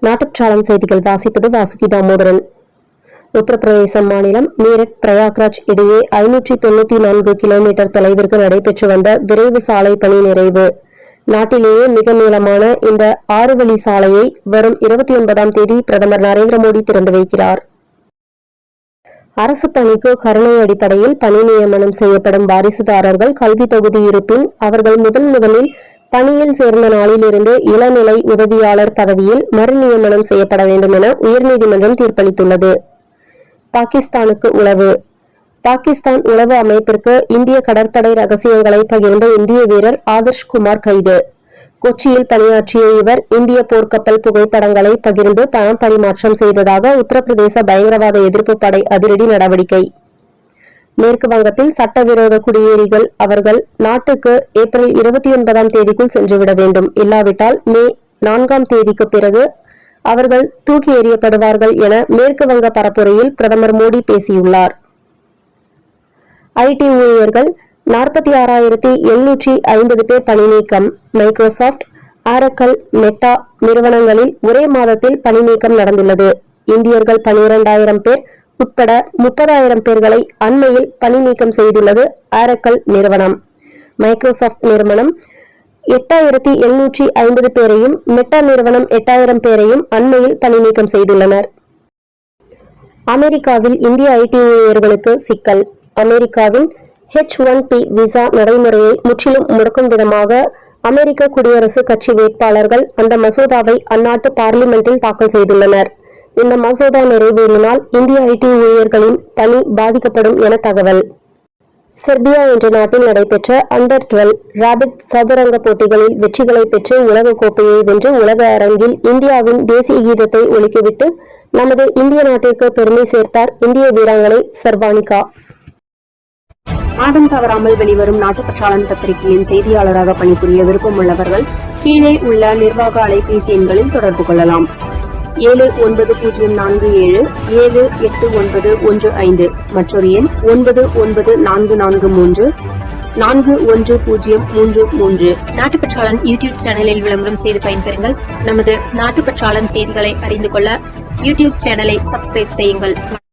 நாட்டுச்சாளம் செய்திகள் வாசிப்பது வாசுகி தாமோதரன். உத்தரப்பிரதேசம் மாநிலம் மீரட் பிரயாக்ராஜ் இடையே 594 கிலோமீட்டர் தொலைவிற்கு நடைபெற்று வந்த விரைவு சாலை பணி நிறைவு. நாட்டிலேயே மிக நீளமான இந்த 6 வழி சாலையை வரும் 29ஆம் தேதி பிரதமர் நரேந்திர மோடி திறந்து வைக்கிறார். அரசு பணிக்கு கருணை அடிப்படையில் பணி நியமனம் செய்யப்படும் வாரிசுதாரர்கள் கல்வி தகுதி இருப்பின் அவர்கள் முதலில் பணியில் சேர்ந்த நாளிலிருந்து இளநிலை உதவியாளர் பதவியில் மறுநியமனம் செய்யப்பட வேண்டும் என உயர்நீதிமன்றம் தீர்ப்பளித்துள்ளது. பாகிஸ்தானுக்கு உளவு. பாகிஸ்தான் உளவு அமைப்பிற்கு இந்திய கடற்படை ரகசியங்களை பகிர்ந்த இந்திய வீரர் ஆதர்ஷ் குமார் கைது. கொச்சியில் பணியாற்றிய இவர் இந்திய போர்க்கப்பல் புகைப்படங்களை பகிர்ந்து பணம் பரிமாற்றம் செய்ததாக உத்தரப்பிரதேச பயங்கரவாத எதிர்ப்பு படை அதிரடி நடவடிக்கை. மேற்கு வங்கத்தில் சட்டவிரோத குடியேறிகள் அவர்கள் நாட்டுக்கு ஏப்ரல் 29ஆம் தேதிக்குள் சென்றுவிட வேண்டும். இல்லாவிட்டால் மே 4ஆம் தேதிக்கு பிறகு அவர்கள் தூக்கி எறியப்படுவார்கள் என மேற்கு வங்க பரப்புரையில் பிரதமர் மோடி பேசியுள்ளார். ஐடி ஊழியர்கள் 46,750 பேர் பணி நீக்கம். மைக்ரோசாப்ட், ஆரக்கல், மெட்டா நிறுவனங்களில் ஒரே மாதத்தில் பணி நீக்கம் நடந்துள்ளது. இந்தியர்கள் 12,000 பேர் உட்பட 30,000 பேர்களை அண்மையில் பணி நீக்கம் செய்துள்ளது ஆரக்கல் நிறுவனம். மைக்ரோசாப்ட் நிறுவனம் 8,750 பேரையும், மெட்டா நிறுவனம் 8,000 பேரையும் அண்மையில் பணி நீக்கம் செய்துள்ளனர். அமெரிக்காவில் இந்திய ஐடி ஊழியர்களுக்கு சிக்கல். அமெரிக்காவின் H-1B விசா நடைமுறையை முற்றிலும் முடக்கும் விதமாக அமெரிக்க குடியரசுக் கட்சி வேட்பாளர்கள் அந்த மசோதாவை அந்நாட்டு பார்லிமெண்டில் தாக்கல் செய்துள்ளனர். இந்த மசோதா நிறைவேறினால் இந்திய ஐடி ஊழியர்களின் பணி பாதிக்கப்படும் என தகவல். செர்பியா என்ற நாட்டில் நடைபெற்ற அண்டர் 12 ராபிட் சதுரங்க போட்டிகளில் வெற்றிகளை பெற்று உலக கோப்பையை வென்று உலக அரங்கில் இந்தியாவின் தேசிய கீதத்தை ஒலிக்கவிட்டு நமது இந்திய நாட்டிற்கு பெருமை சேர்த்தார் இந்திய வீராங்கனை சர்வானிகா. மாதம் தவறாமல் வெளிவரும் நாட்டுப்பற்றாளன் பத்திரிகையின் செய்தியாளராக பணிபுரிய விருப்பம் உள்ளவர்கள் கீழே உள்ள நிர்வாக அலைபேசி எண்களில் தொடர்பு கொள்ளலாம். 7947789115 மற்றொரு எண் 9944341033. நாட்டுப்பற்றாளன் யூடியூப் சேனலில் விளம்பரம் செய்து பயன்பெறுங்கள். நமது நாட்டுப்பற்றாளன் செய்திகளை அறிந்து கொள்ள யூடியூப் சேனலை சப்ஸ்கிரைப் செய்யுங்கள்.